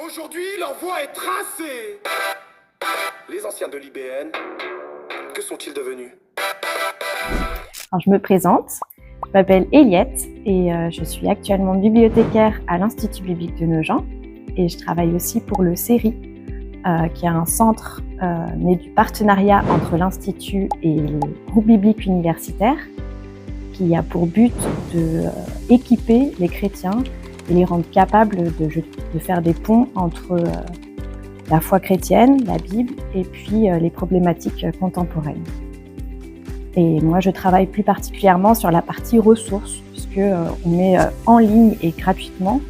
Aujourd'hui, leur voie est tracée. Les anciens de l'IBN, que sont-ils devenus? Alors, je me présente, je m'appelle Eliette et je suis actuellement bibliothécaire à l'Institut biblique de Nogent et je travaille aussi pour le CERI, qui est un centre né du partenariat entre l'Institut et le groupe biblique universitaire, qui a pour but d'équiper les chrétiens et les rendre capables de faire des ponts entre la foi chrétienne, la Bible, et puis les problématiques contemporaines. Et moi, je travaille plus particulièrement sur la partie ressources, puisque on met en ligne et gratuitement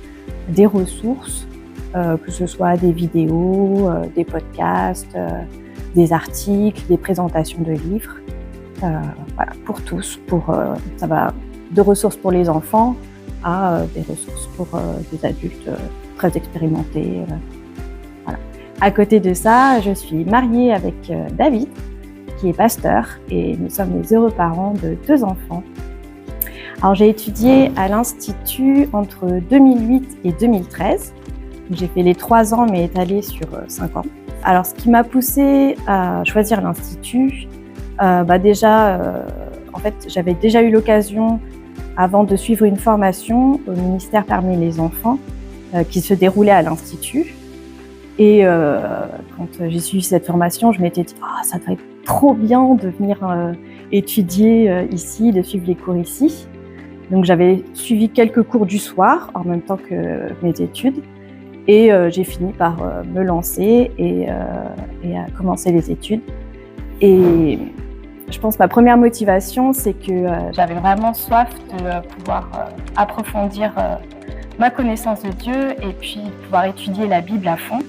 des ressources, que ce soit des vidéos, des podcasts, des articles, des présentations de livres, voilà, pour tous. Ça va de ressources pour les enfants à des ressources pour des adultes très expérimentés. Voilà. À côté de ça, je suis mariée avec David, qui est pasteur, et nous sommes les heureux parents de 2 enfants. Alors, j'ai étudié à l'Institut entre 2008 et 2013. J'ai fait les 3 ans, mais étalés sur 5 ans. Alors, ce qui m'a poussée à choisir l'Institut, en fait, j'avais déjà eu l'occasion, avant de suivre une formation au ministère parmi les enfants, qui se déroulait à l'Institut. Et quand j'ai suivi cette formation, je m'étais dit « ça devrait être trop bien de venir étudier ici, de suivre les cours ici ». Donc j'avais suivi quelques cours du soir en même temps que mes études et j'ai fini par me lancer et à commencer les études. Et je pense que ma première motivation, c'est que j'avais vraiment soif de pouvoir approfondir ma connaissance de Dieu et puis pouvoir étudier la Bible à fond.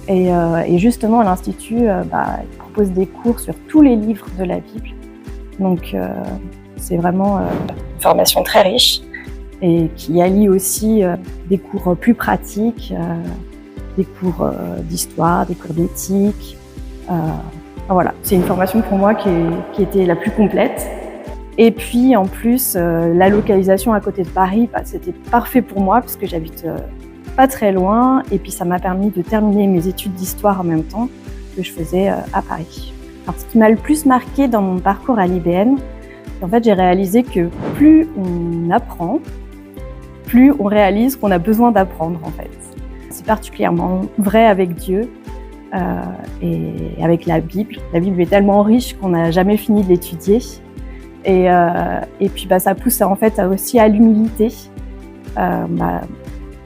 Et justement, l'Institut il propose des cours sur tous les livres de la Bible. Donc, c'est vraiment une formation très riche et qui allie aussi des cours plus pratiques, des cours d'histoire, des cours d'éthique. Voilà, c'est une formation pour moi qui était la plus complète. Et puis, en plus, la localisation à côté de Paris, c'était parfait pour moi parce que j'habite pas très loin, et puis ça m'a permis de terminer mes études d'histoire en même temps que je faisais à Paris. Alors, ce qui m'a le plus marqué dans mon parcours à l'IBN, en fait, j'ai réalisé que plus on apprend, plus on réalise qu'on a besoin d'apprendre, en fait. C'est particulièrement vrai avec Dieu et avec la Bible. La Bible est tellement riche qu'on n'a jamais fini de l'étudier. Et puis, ça pousse en fait aussi à l'humilité.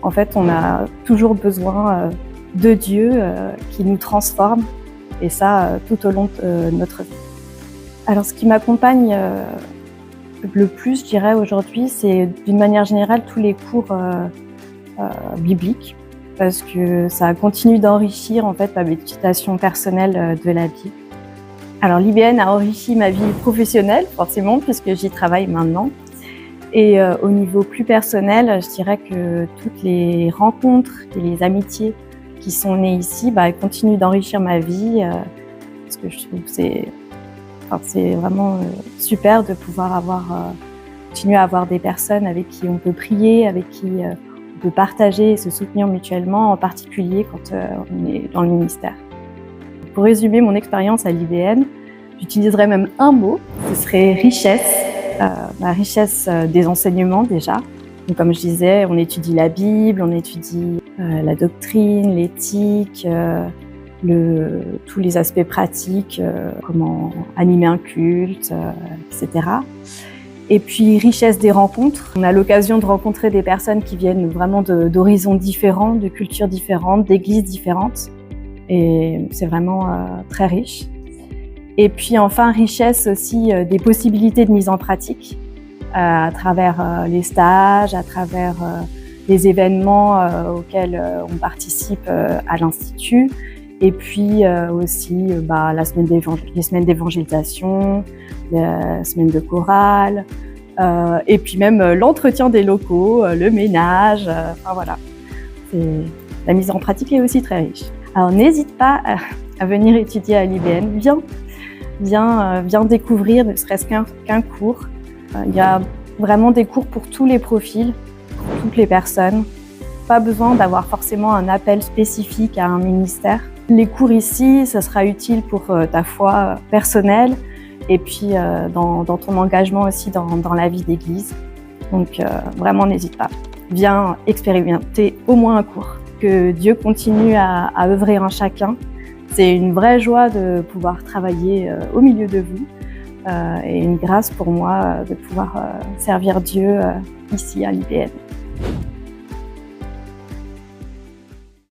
En fait, on a toujours besoin de Dieu qui nous transforme, et ça tout au long de notre vie. Alors, ce qui m'accompagne le plus, je dirais, aujourd'hui, c'est d'une manière générale tous les cours bibliques, parce que ça continue d'enrichir en fait ma méditation personnelle de la Bible. Alors, l'IBN a enrichi ma vie professionnelle, forcément, puisque j'y travaille maintenant. Et au niveau plus personnel, je dirais que toutes les rencontres et les amitiés qui sont nées ici, elles continuent d'enrichir ma vie, parce que je trouve que c'est vraiment super de pouvoir continuer à avoir des personnes avec qui on peut prier, avec qui on peut partager et se soutenir mutuellement, en particulier quand on est dans le ministère. Pour résumer mon expérience à l'IBN, j'utiliserais même un mot, ce serait richesse. La richesse des enseignements déjà. Donc, comme je disais, on étudie la Bible, on étudie la doctrine, l'éthique, tous les aspects pratiques, comment animer un culte, etc. Et puis, richesse des rencontres. On a l'occasion de rencontrer des personnes qui viennent vraiment d'horizons différents, de cultures différentes, d'églises différentes. Et c'est vraiment très riche. Et puis enfin, richesse aussi des possibilités de mise en pratique à travers les stages, à travers les événements auxquels on participe à l'Institut. Et puis aussi les semaines d'évangélisation, les semaines de chorale, et puis même l'entretien des locaux, le ménage, voilà. La mise en pratique est aussi très riche. Alors n'hésite pas à venir étudier à l'IBN, viens découvrir ne serait-ce qu'un cours. Il y a vraiment des cours pour tous les profils, pour toutes les personnes. pas besoin d'avoir forcément un appel spécifique à un ministère. Les cours ici, ça sera utile pour ta foi personnelle et puis dans ton engagement aussi dans la vie d'église. Donc vraiment, n'hésite pas. Viens expérimenter au moins un cours. Que Dieu continue à œuvrer en chacun. C'est une vraie joie de pouvoir travailler au milieu de vous et une grâce pour moi de pouvoir servir Dieu ici à l'IBN.